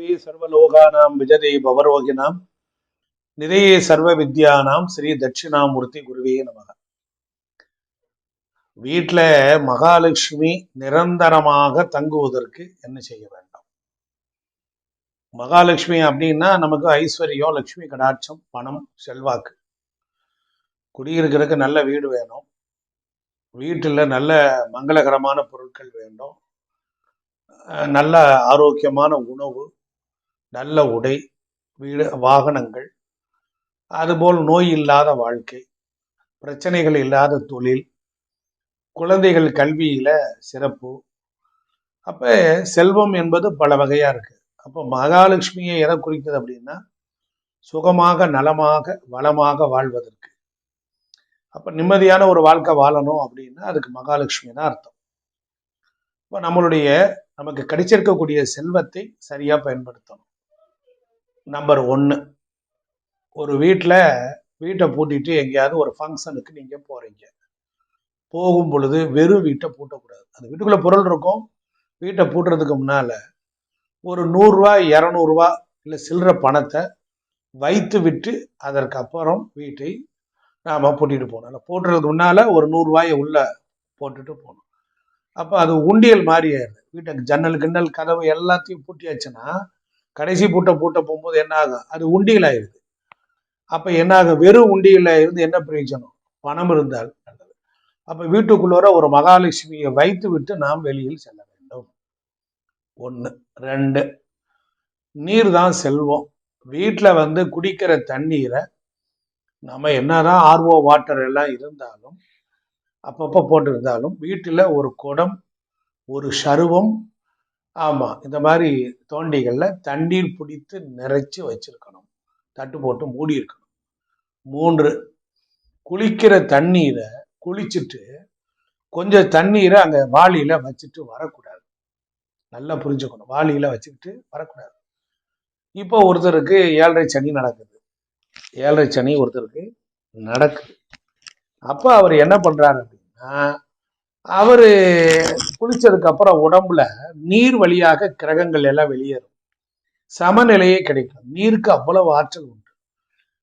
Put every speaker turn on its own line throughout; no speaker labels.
பூர்வே சர்வலோகானாம் விஜதே பவரோகினாம் நிதையே சர்வ வித்யானாம் ஸ்ரீ தட்சிணாமூர்த்தி குருவே நமக. வீட்டில் மகாலட்சுமி நிரந்தரமாக தங்குவதற்கு என்ன செய்ய வேண்டும்? மகாலட்சுமி அப்படின்னா நமக்கு ஐஸ்வர்யம், லட்சுமி கடாட்சம், பணம், செல்வாக்கு. குடியிருக்கிறதுக்கு நல்ல வீடு வேணும், வீட்டில் நல்ல மங்களகரமான பொருட்கள் வேண்டும், நல்ல ஆரோக்கியமான உணவு, நல்ல உடை, வீடு, வாகனங்கள், அதுபோல் நோய் இல்லாத வாழ்க்கை, பிரச்சனைகள் இல்லாத தொழில், குழந்தைகள் கல்வியில சிறப்பு. அப்ப செல்வம் என்பது பல வகையா இருக்கு. அப்போ மகாலட்சுமியை எதை குறிக்குது அப்படின்னா சுகமாக, நலமாக, வளமாக வாழ்வதற்கு. அப்ப நிம்மதியான ஒரு வாழ்க்கை வாழணும் அப்படின்னா அதுக்கு மகாலட்சுமி தான் அர்த்தம். இப்போ நமக்கு கிடைச்சிருக்கக்கூடிய செல்வத்தை சரியா பயன்படுத்தணும். நம்பர் 1, ஒரு வீட்டை பூட்டிட்டு எங்கேயாவது ஒரு ஃபங்க்ஷனுக்கு நீங்க போறீங்க. போகும் பொழுது வெறும் வீட்டை பூட்டக்கூடாது. அந்த வீட்டுக்குள்ள பொருள் இருக்கும். வீட்டை பூட்டுறதுக்கு முன்னால ஒரு 100 ரூபாய், 200 ரூபாய் இல்லை சில்லற பணத்தை வைத்து விட்டு அதற்கு அப்புறம் வீட்டை நாம பூட்டிட்டு போகணும். பூட்டுறதுக்கு முன்னால ஒரு 100 ரூபாயை உள்ள போட்டுட்டு போகணும். அப்போ அது உண்டியல் மாதிரி ஆயிடுது. வீட்டுக்கு ஜன்னல் கிண்ணல் கதவு எல்லாத்தையும் பூட்டியாச்சுன்னா கடைசி பூட்ட போகும்போது என்ன ஆகும்? அது உண்டியல் ஆயிடுது. அப்ப என்ன ஆகும்? வெறும் உண்டியல இருந்து என்ன பிரயோஜனம்? பணம் இருந்தால் நல்லது. அப்ப வீட்டுக்குள்ளோர ஒரு மகாலட்சுமியை வைத்து விட்டு நாம் வெளியில் செல்ல வேண்டும். 1. 2, நீர் தான் செல்வம். வீட்டில் குடிக்கிற தண்ணீரை நம்ம என்னதான் ஆர்ஓ வாட்டர் எல்லாம் இருந்தாலும் அப்பப்போ போட்டு இருந்தாலும் வீட்டில் ஒரு குடம், ஒரு சருவம், ஆமா இந்த மாதிரி தோண்டிகள்ல தண்ணீர் பிடித்து நிறைச்சி வச்சிருக்கணும். தட்டு போட்டு மூடி இருக்கணும். 3, குளிக்கிற தண்ணீரை குளிச்சுட்டு கொஞ்சம் தண்ணீரை அங்க வாளியில வச்சுட்டு வரக்கூடாது. நல்லா புரிஞ்சுக்கணும். வாளியில வச்சுக்கிட்டு வரக்கூடாது. இப்போ ஒருத்தருக்கு 7.5 சனி நடக்குது. 7.5 சனி ஒருத்தருக்கு நடக்குது. அப்ப அவர் என்ன பண்றாரு அப்படின்னா, அவரு குளிச்சதுக்கு அப்புறம் உடம்புல நீர் வழியாக கிரகங்கள் எல்லாம் வெளியேறும், சமநிலையே கிடைக்கும். நீருக்கு அவ்வளவு ஆற்றல் உண்டு,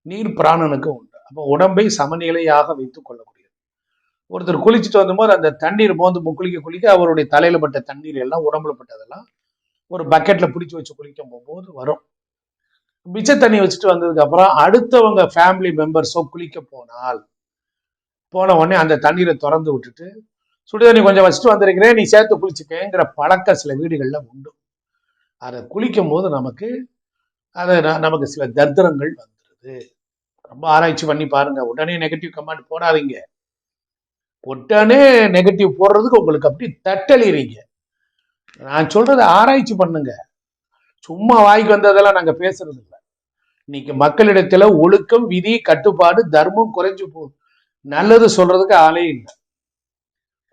நீர் பிராணனுக்கு உண்டு. அப்போ உடம்பை சமநிலையாக வைத்துக் கொள்ளக்கூடியது. ஒருத்தர் குளிச்சுட்டு வந்தபோது அந்த தண்ணீர் குளிக்க அவருடைய தலையில பட்ட தண்ணீர் எல்லாம், உடம்புல பட்டதெல்லாம் ஒரு பக்கெட்ல பிடிச்சி வச்சு குளிக்கும் போகும்போது வரும். மிச்ச தண்ணி வச்சுட்டு வந்ததுக்கு அப்புறம் அடுத்தவங்க ஃபேமிலி மெம்பர்ஸோ குளிக்க போன உடனே அந்த தண்ணீரை திறந்து விட்டுட்டு சுடுதண்ணி கொஞ்சம் வச்சுட்டு வந்திருக்கிறேன், நீ சேர்த்து குளிச்சுக்கேங்கிற பழக்கம் சில வீடுகள்ல உண்டு. அதை குளிக்கும் போது நமக்கு சில தர்தரங்கள் வந்துடுது. ரொம்ப ஆராய்ச்சி பண்ணி பாருங்க. உடனே நெகட்டிவ் கமெண்ட் போடாதீங்க. உடனே நெகட்டிவ் போடுறதுக்கு உங்களுக்கு அப்படி தட்டளிறீங்க. நான் சொல்றதை ஆராய்ச்சி பண்ணுங்க. சும்மா வாய்க்கு வந்ததெல்லாம் நாங்க பேசுறது இல்லை. இன்னைக்கு மக்களிடத்துல ஒழுக்கம், விதி, கட்டுப்பாடு, தர்மம் குறைஞ்சு போகுது. நல்லது சொல்றதுக்கு ஆளே இல்லை.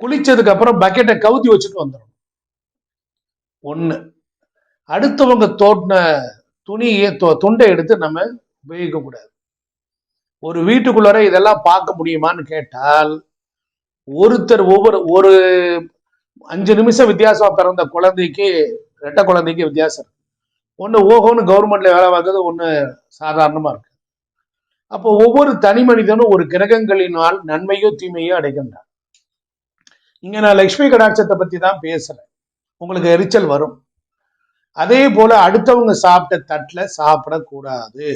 குளிச்சதுக்கு அப்புறம் பக்கெட்டை கவுத்தி வச்சுட்டு வந்துடும். 1. அடுத்தவங்க தோட்டின துண்டை எடுத்து நம்ம உபயோகிக்க கூடாது. ஒரு வீட்டுக்குள்ளார இதெல்லாம் பார்க்க முடியுமான்னு கேட்டால் ஒருத்தர் ஒரு 5 நிமிஷம் வித்தியாசம் பிறந்த குழந்தைக்கு, ரெட்டை குழந்தைக்கு வித்தியாசம் இருக்கு. ஒன்று ஓஹோன்னு கவர்மெண்ட்ல வேலை பார்க்கறது, ஒன்று சாதாரணமா இருக்கு. அப்போ ஒவ்வொரு தனி மனிதனும் ஒரு கிரகங்களினால் நன்மையோ தீமையோ அடைகின்றான். இங்க நான் லட்சுமி கடாட்சத்தை பத்தி தான் பேசுறேன். உங்களுக்கு எரிச்சல் வரும். அதே போல அடுத்தவங்க சாப்பிட்ட தட்டுல சாப்பிடக்கூடாது.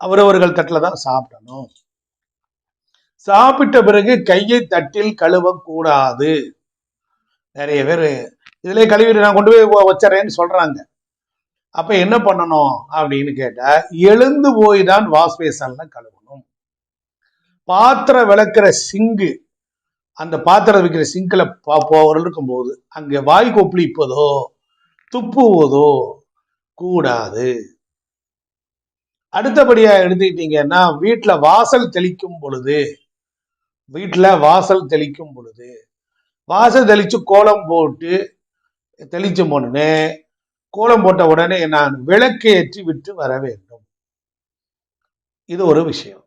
அவரவர்கள் தட்டுல தான் சாப்பிடணும். சாப்பிட்ட பிறகு கையை தட்டில் கழுவக்கூடாது. நிறைய பேர் இதுல கழுவிட்டு நான் கொண்டு போய் வச்சுறேன்னு சொல்றாங்க. அப்ப என்ன பண்ணணும் அப்படின்னு கேட்டா, எழுந்து போய் தான் வாஷ் பேசன்ல கழுவணும். பாத்திரம் விளக்குற சிங்கு, அந்த பாத்திரம் வைக்கிற சிங்கில் இருக்கும் போது அங்க வாய் கொப்பளிப்பதோ துப்புவதோ கூடாது. அடுத்தபடியா எடுத்துக்கிட்டீங்கன்னா, வீட்டுல வாசல் தெளிக்கும் பொழுது வாசல் தெளிச்சு கோலம் போட்டு கோலம் போட்ட உடனே நான் விளக்கு ஏற்றி விட்டு வர வேண்டும். இது ஒரு விஷயம்.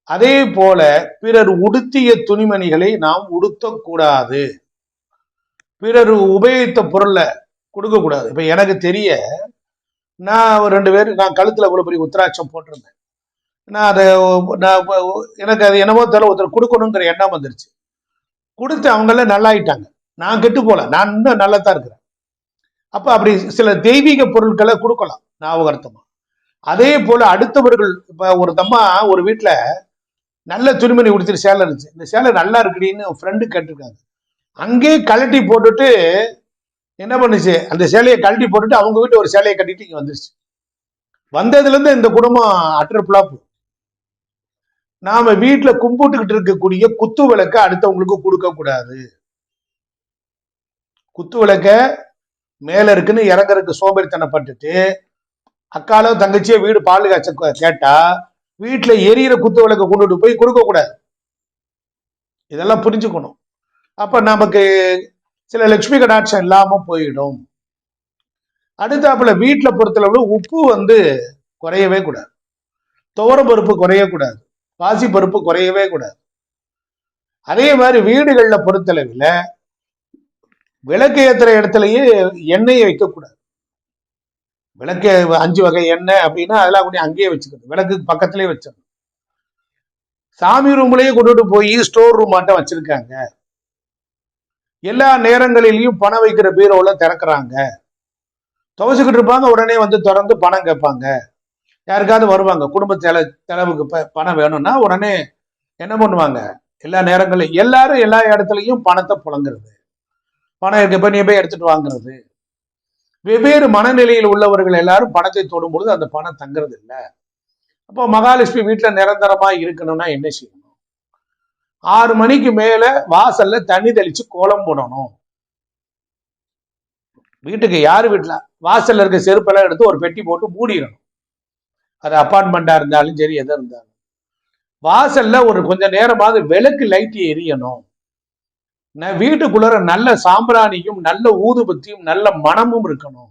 அதே போல பிறர் உடுத்திய துணிமணிகளை நாம் உடுத்தக்கூடாது. பிறர் உபயோகித்த பொருளை கொடுக்கக்கூடாது. இப்போ எனக்கு தெரிய நான் ஒரு 2 பேர் நான் கழுத்தில் இவ்வளோ பெரிய உத்திராட்சம் போட்டிருந்தேன். நான் அதை எனக்கு அது என்னமோ தெரியல, ஒருத்தர் கொடுக்கணுங்கிற எண்ணம் வந்துருச்சு. கொடுத்து அவங்கள நல்லாயிட்டாங்க. நான் கெட்டு போல, நான் இன்னும் நல்லா தான் இருக்கிறேன். அப்போ அப்படி சில தெய்வீக பொருட்களை கொடுக்கலாம் ஞாபகார்த்தமா. அதே போல அடுத்தவர்கள் இப்போ ஒரு தம்மா ஒரு வீட்டில் நல்ல துணிமணி உடுத்திட்டு சேலை இருந்துச்சு. இந்த சேலை நல்லா இருக்குடின்னு ஃப்ரெண்டு கேட்டிருக்காங்க. அங்கேயே கழட்டி போட்டுட்டு என்ன பண்ணுச்சு, அந்த சேலையை கழட்டி போட்டுட்டு அவங்க வீட்டு ஒரு சேலையை கட்டிட்டு இங்கே வந்துருச்சு. வந்ததுலேருந்து இந்த குடும்பம் அட்டர் பிளாப். நாம வீட்டில் கும்பிட்டுக்கிட்டு இருக்கக்கூடிய குத்து விளக்க அடுத்தவங்களுக்கு கொடுக்க கூடாது. குத்து விளக்க மேல இருக்குன்னு இறங்கறதுக்கு சோம்பேறித்தனப்பட்டுட்டு அக்காலோ தங்கச்சியோ வீடு பால் காய்ச்ச கேட்டா வீட்டுல எரியிற குத்து விளக்க கொண்டுட்டு போய் கொடுக்க கூடாது. இதெல்லாம் புரிஞ்சுக்கணும். அப்ப நமக்கு சில லட்சுமி கடாட்சம் இல்லாம போயிடும். அடுத்தாப்புல வீட்டுல பொறுத்தளவு உப்பு குறையவே கூடாது, துவரம் பருப்பு குறையக்கூடாது, பாசி பருப்பு குறையவே கூடாது. அதே மாதிரி வீடுகளில் பொறுத்தளவில் விளக்கு ஏற்றுற இடத்துலயே எண்ணெயை வைக்கக்கூடாது. விளக்கு 5 வகை எண்ணெய் அப்படின்னா அதெல்லாம் கொஞ்சம் அங்கேயே வச்சுக்கணும், விளக்கு பக்கத்திலேயே வச்சிடணும். சாமி ரூம்லயே கொண்டுட்டு போய் ஸ்டோர் ரூம் மாட்டம் வச்சிருக்காங்க. எல்லா நேரங்களிலையும் பணம் வைக்கிற பீரோல திறக்கிறாங்க. துவச்சிக்கிட்டு இருப்பாங்க, உடனே திறந்து பணம் கேட்பாங்க. யாருக்காவது வருவாங்க குடும்ப செலவுக்கு பணம் வேணும்னா உடனே என்ன பண்ணுவாங்க, எல்லா நேரங்களையும் எல்லாரும் எல்லா இடத்துலையும் பணத்தை புழங்குறது, பணம் இருக்கப்ப நீ போய் எடுத்துட்டு வாங்குறது. வெவ்வேறு மனநிலையில் உள்ளவர்கள் எல்லாரும் பணத்தை தொடும் பொழுது அந்த பணம் தங்குறது இல்லை. அப்போ மகாலட்சுமி வீட்டுல நிரந்தரமா இருக்கணும்னா என்ன செய்யணும்? 6 மணிக்கு மேல வாசல்ல தண்ணி தெளிச்சு கோலம் போடணும். வீட்டுக்கு யாரு வீட்டுல வாசல்ல இருக்க செருப்பெல்லாம் எடுத்து ஒரு பெட்டி போட்டு மூடிடணும். அது அப்பார்ட்மெண்டா இருந்தாலும் சரி, எதா இருந்தாலும் வாசல்ல ஒரு கொஞ்ச நேரமாவது விளக்கு லைட் எரியணும். வீட்டுக்குள்ள நல்ல சாம்பிராணியும் நல்ல ஊதுபத்தியும் நல்ல மனமும் இருக்கணும்.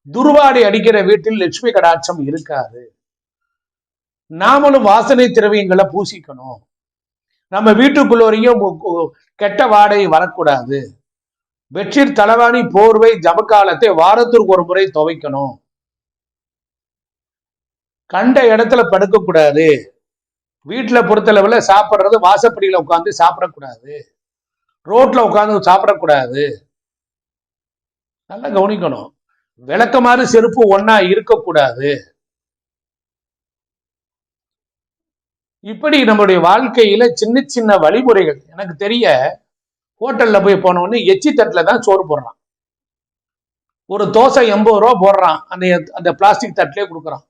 துர்வாடை அடிக்கிற வீட்டில் லட்சுமி கடாட்சம் இருக்காது. நாமளும் வாசனை திரவியங்களை பூசிக்கணும். நம்ம வீட்டுக்குள்ளோரையும் கெட்ட வாடை வரக்கூடாது. பெட்ஷீட், தலைவாணி, போர்வை, ஜபக்காலத்தை வாரத்திற்கு ஒரு முறை துவைக்கணும். கண்ட இடத்துல படுக்க கூடாது. வீட்டுல பொறுத்தளவுல சாப்பிட்றது வாசப்படியில உட்காந்து சாப்பிடக்கூடாது, ரோட்ல உட்காந்து சாப்பிடக்கூடாது. நல்லா கவனிக்கணும். விளக்கமாறு செருப்பு ஒன்னா இருக்கக்கூடாது. இப்படி நம்முடைய வாழ்க்கையில சின்ன சின்ன வழிமுறைகள். எனக்கு தெரிய ஹோட்டல்ல போய் போனோன்னு எச்சி தட்டுல தான் சோறு போடுறான். ஒரு தோசை 80 ரூபா போடுறான், அந்த பிளாஸ்டிக் தட்டிலே கொடுக்குறான்.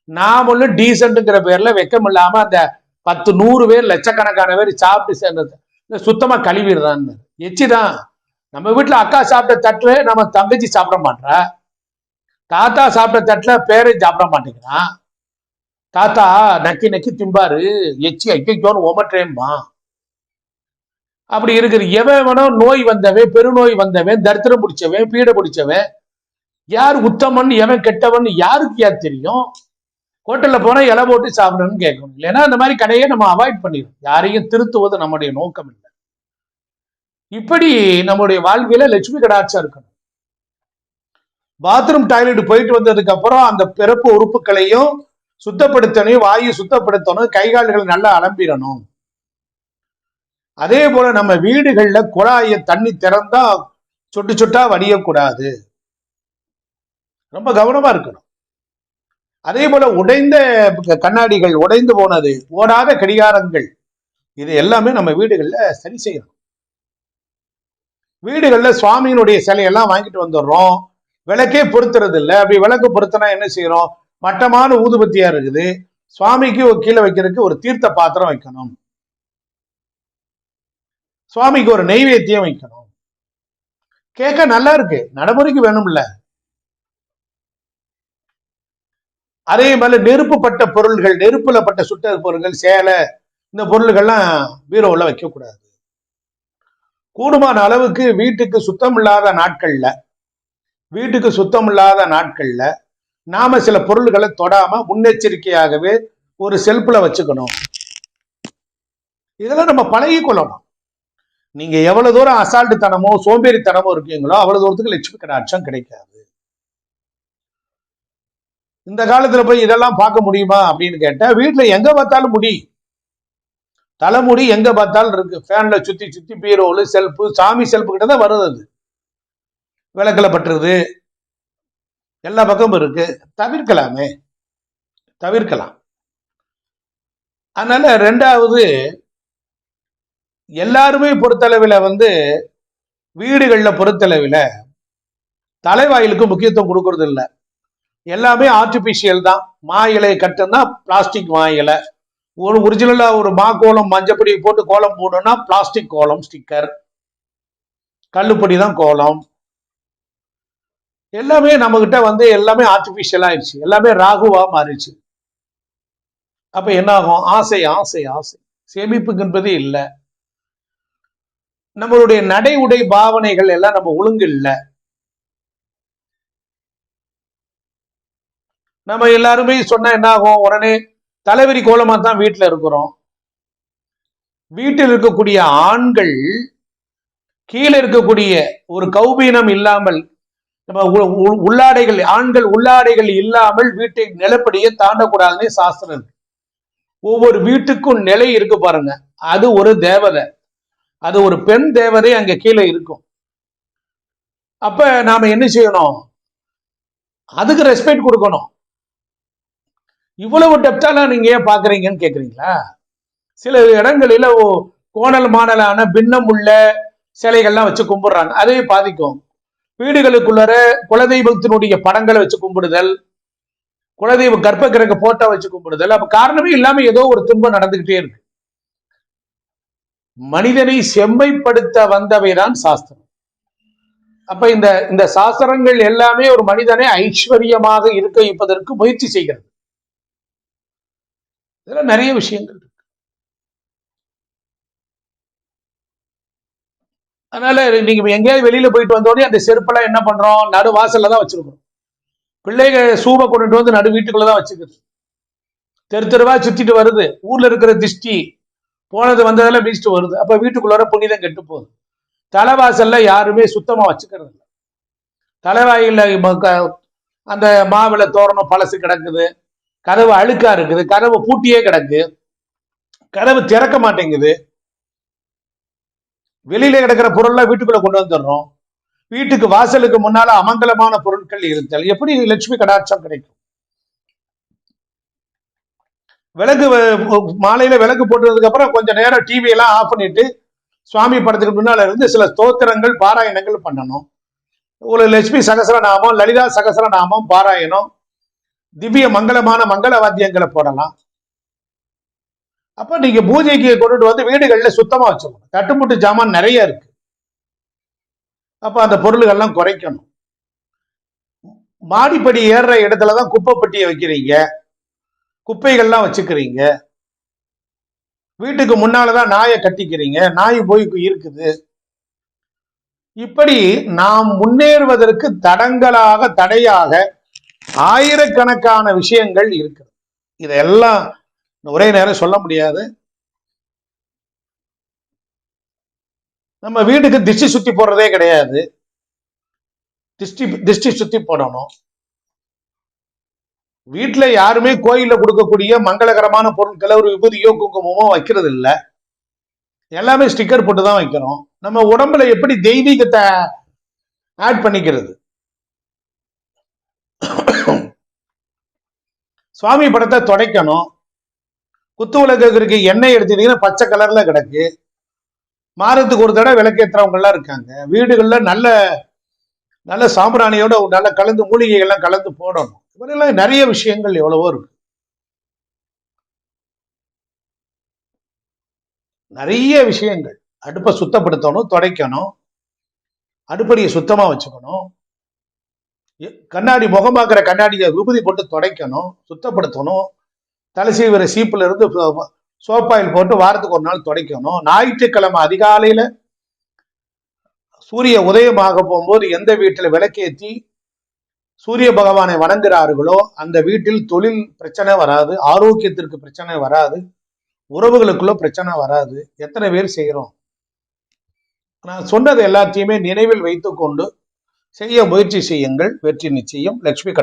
நாமளும் டீசென்ட்ங்கிற பேர்ல வெக்கம் இல்லாம அந்த 10-100 பேர் லட்சக்கணக்கான பேர் சாப்பிட்டு சேர்ந்தது சுத்தமா கழுவிடுறான்னு. எச்சிதான். நம்ம வீட்டுல அக்கா சாப்பிட்ட தட்டுல நம்ம தங்கச்சி சாப்பிட மாட்டா, தாத்தா சாப்பிட்ட தட்டுல பேரை சாப்பிட மாட்டேங்கிறான். தாத்தா நக்கி நக்கி திம்பாரு, எச்சி ஐயோன்னு ஓமற்றேம்மா. அப்படி இருக்குது. எவனோ நோய் வந்தவன், பெருநோய் வந்தவன், தரித்திரம் பிடிச்சவன், பீடை பிடிச்சவன், யார் உத்தமன் எவன் கெட்டவன் யாருக்கு யார் தெரியும்? ஹோட்டல்ல போனா இலை போட்டு சாப்பிடணும்னு கேட்கணும். இல்லைன்னா அந்த மாதிரி கடையை நம்ம அவாய்ட் பண்ணிடும். யாரையும் திருத்துவது நம்முடைய நோக்கம் இல்லை. இப்படி நம்முடைய வாழ்வில லட்சுமி கடாட்சம் இருக்கணும். பாத்ரூம் டாய்லெட் போயிட்டு வந்ததுக்கு அப்புறம் அந்த பிறப்பு உறுப்புகளையும் சுத்தப்படுத்தணும், வாயு சுத்தப்படுத்தணும், கைகால்கள் நல்லா அலம்பிடணும். அதே போல நம்ம வீடுகள்ல குழாய தண்ணி திறந்தா சொட்டு சொட்டா வடியக்கூடாது. ரொம்ப கவனமா இருக்கணும். அதே போல உடைந்த கண்ணாடிகள், உடைந்து போனது, ஓடாத கடிகாரங்கள், இது எல்லாமே நம்ம வீடுகள்ல சரி செய்யணும். வீடுகள்ல சுவாமியினுடைய சிலையெல்லாம் வாங்கிட்டு வந்துடுறோம், விளக்கே பொருத்துறது இல்லை. அப்படி விளக்கு பொருத்தினா என்ன செய்யறோம்? மட்டமான ஊதுபத்தியா இருக்குது. சுவாமிக்கு கீழே வைக்கிறதுக்கு ஒரு தீர்த்த பாத்திரம் வைக்கணும், சுவாமிக்கு ஒரு நெய்வேத்தியம் வைக்கணும். கேட்க நல்லா இருக்கு, நடைமுறைக்கு வேணும்ல. அதே மாதிரி நெருப்பு பட்ட பொருள்கள், நெருப்புல பட்ட சுட்ட பொருள்கள், சேலை, இந்த பொருள்கள்லாம் பீரோவில் வைக்கக்கூடாது. கூடுமான அளவுக்கு வீட்டுக்கு சுத்தம் இல்லாத நாட்கள்ல நாம சில பொருள்களை தொடாம முன்னெச்சரிக்கையாகவே ஒரு செல்ஃப்ல வச்சுக்கணும். இதெல்லாம் நம்ம பழகி கொள்ளணும். நீங்க எவ்வளவு தூரம் அசால்ட்டு தனமோ சோம்பேறித்தனமோ இருக்கீங்களோ அவ்வளவு தூரத்துக்கு லட்சுமி கடாட்சம் கிடைக்காது. இந்த காலத்துல போய் இதெல்லாம் பார்க்க முடியுமா அப்படின்னு கேட்டா, வீட்டுல எங்க பார்த்தாலும் முடி, தலைமுடி எங்க பார்த்தாலும் இருக்கு. ஃபேன்ல சுத்தி சுத்தி பீரோலு செல்ஃபு, சாமி செல்ஃபு கிட்ட தான் வருது. அது விளக்குல பட்டுருது, எல்லா பக்கமும் இருக்கு. தவிர்க்கலாமே, தவிர்க்கலாம். அதனால ரெண்டாவது, எல்லாருமே பொறுத்தளவில் வீடுகள்ல பொறுத்தளவில் தலைவாயிலுக்கு முக்கியத்துவம் கொடுக்கறது இல்லை. எல்லாமே ஆர்டிபிஷியல் தான். மா இலையை கட்டுனா பிளாஸ்டிக் மா இலை, ஒரு ஒரிஜினலா ஒரு மா கோலம் மஞ்சப்பொடி போட்டு கோலம் போடணும்னா பிளாஸ்டிக் கோலம் ஸ்டிக்கர், கல்லுப்பொடி தான் கோலம். எல்லாமே நம்ம கிட்ட எல்லாமே ஆர்டிபிஷியல் ஆயிடுச்சு, எல்லாமே ராகுவா மாறிடுச்சு. அப்ப என்ன ஆகும்? ஆசை ஆசை ஆசை, சேமிப்புங்கிறது இல்லை. நம்மளுடைய நடை உடை பாவனைகள் எல்லாம் நம்ம ஒழுங்கு இல்லை. நம்ம எல்லாருமே சொன்னா என்ன ஆகும்? உடனே தலைவரி கோலமா தான் வீட்டுல இருக்கிறோம். வீட்டில் இருக்கக்கூடிய ஆண்கள் கீழே இருக்கக்கூடிய ஒரு கௌபீனம் இல்லாமல், நம்ம உள்ளாடைகள், ஆண்கள் உள்ளாடைகள் இல்லாமல் வீட்டை நிலப்படியே தாண்டக்கூடாதுன்னு சாஸ்திரம் இருக்கு. ஒவ்வொரு வீட்டுக்கும் நிலை இருக்கு பாருங்க, அது ஒரு தேவதை, அது ஒரு பெண் தேவதை அங்க கீழே இருக்கும். அப்ப நாம என்ன செய்யணும்? அதுக்கு ரெஸ்பெக்ட் கொடுக்கணும். இவ்வளவு டெப்தாலாம் நீங்க ஏன் பாக்குறீங்கன்னு கேக்குறீங்களா? சில இடங்களில கோணல் மாடலான பின்னம் உள்ள சிலைகள்லாம் வச்சு கும்பிடுறாங்க, அதே பாதிக்கும். வீடுகளுக்குள்ளர குலதெய்வத்தினுடைய படங்களை வச்சு கும்பிடுதல், குலதெய்வ கர்ப்ப கிரக போட்டோ வச்சு கும்பிடுதல், அப்ப காரணமே இல்லாம ஏதோ ஒரு துன்பம் நடந்துகிட்டே இருக்கு. மனிதனை செம்மைப்படுத்த வந்தவைதான் சாஸ்திரம். அப்ப இந்த சாஸ்திரங்கள் எல்லாமே ஒரு மனிதனை ஐஸ்வர்யமாக இருக்க வைப்பதற்கு முயற்சி செய்கிறது. இதுல நிறைய விஷயங்கள் இருக்கு. அதனால நீங்க எங்கேயாவது வெளியில போயிட்டு வந்தோடனே அந்த செருப்பெல்லாம் என்ன பண்றோம்? நடு வாசல்ல தான் வச்சிருக்கோம். பிள்ளைங்க சூபை கொண்டுட்டு வந்து நடு வீட்டுக்குள்ளதான் வச்சுக்கிறது. தெரு தெருவா சுத்திட்டு வருது. ஊர்ல இருக்கிற திஷ்டி போனது வந்ததெல்லாம் வீசிட்டு வருது. அப்ப வீட்டுக்குள்ளார புனிதம் கெட்டு போகுது. தலைவாசல்ல யாருமே சுத்தமா வச்சுக்கிறது இல்லை. தலைவாயில அந்த மாவிளை தோரணம் பழசு கிடக்குது, கதவு அழுக்கா இருக்குது, கதவு பூட்டியே கிடக்கு, கதவு திறக்க மாட்டேங்குது. வெளியில கிடக்கிற பொருள்லாம் வீட்டுக்குள்ள கொண்டு வந்துடுறோம். வீட்டுக்கு வாசலுக்கு முன்னால அமங்கலமான பொருட்கள் இருத்தல், எப்படி லட்சுமி கடாட்சம் கிடைக்கும்? விளக்கு மாலையில விளக்கு போட்டதுக்கு அப்புறம் கொஞ்ச நேரம் டிவி எல்லாம் ஆஃப் பண்ணிட்டு சுவாமி படத்துக்கு முன்னால இருந்து சில ஸ்தோத்திரங்கள் பாராயணங்கள் பண்ணணும். ஒரு லட்சுமி சகசரநாமம், லலிதா சகசரநாமம் பாராயணம், திவ்ய மங்களமான மங்கள வாத்தியங்களை போடலாம். அப்ப நீங்க பூஜைக்கு கொண்டுட்டு வந்து வீடுகள்ல சுத்தமா வச்சுக்கணும். தட்டுமுட்டு ஜாமான் நிறைய இருக்கு. அப்ப அந்த பொருள்கள்லாம் குறைக்கணும். மாடிப்படி ஏறுற இடத்துலதான் குப்பை பட்டியை வைக்கிறீங்க, குப்பைகள்லாம் வச்சுக்கிறீங்க. வீட்டுக்கு முன்னாலதான் நாயை கட்டிக்கிறீங்க, நாய் போய் இருக்குது. இப்படி நாம் முன்னேறுவதற்கு தடையாக ஆயிரக்கணக்கான விஷயங்கள் இருக்கு. இதெல்லாம் ஒரே நேரம் சொல்ல முடியாது. நம்ம வீட்டுக்கு திஷ்டி சுத்தி போடுறதே கிடையாது. திஷ்டி சுத்தி போடணும். வீட்டுல யாருமே கோயில்ல கொடுக்கக்கூடிய மங்களகரமான பொருட்களை ஒரு விபூதியோ குங்குமமோ வைக்கிறது இல்லை. எல்லாமே ஸ்டிக்கர் போட்டு தான் வைக்கிறோம். நம்ம உடம்புல எப்படி தெய்வீகத்தை ஆட் பண்ணிக்கிறது? சுவாமி படத்தை துடைக்கணும். குத்து விளக்கு எண்ணெய் எடுத்துட்டீங்கன்னா பச்சை கலர்ல கிடக்கு. மாதத்துக்கு ஒரு தடவை விளக்கேற்றவங்க எல்லாம் இருக்காங்க. வீடுகள்ல நல்ல நல்ல சாம்பிராணியோட நல்ல கலந்து மூலிகைகள்லாம் கலந்து போடணும். இவரெல்லாம் நிறைய விஷயங்கள் எவ்வளவோ இருக்கு. நிறைய விஷயங்கள். அடுப்பை சுத்தப்படுத்தணும், துடைக்கணும், அடுப்படியை சுத்தமா வச்சுக்கணும், கண்ணாடி முகம் பார்க்கிற கண்ணாடியை விபூதி போட்டு துடைக்கணும், சுத்தப்படுத்தணும், தலை சீவிர சீப்புல இருந்து சோப்பாயில் போட்டு வாரத்துக்கு ஒரு நாள் துடைக்கணும். ஞாயிற்றுக்கிழமை அதிகாலையில சூரிய உதயமாக போகும்போது எந்த வீட்டுல விளக்கேற்றி சூரிய பகவானை வணங்குகிறார்களோ அந்த வீட்டில் தொழில் பிரச்சனை வராது, ஆரோக்கியத்திற்கு பிரச்சனை வராது, உறவுகளுக்குள்ள பிரச்சனை வராது. எத்தனை பேர் செய்யறோம்? நான் சொன்னது எல்லாத்தையுமே நினைவில் வைத்துக்கொண்டு செய்ய முயற்சி செய்யுங்கள். வெற்றி நிச்சயம். லட்சுமி கடை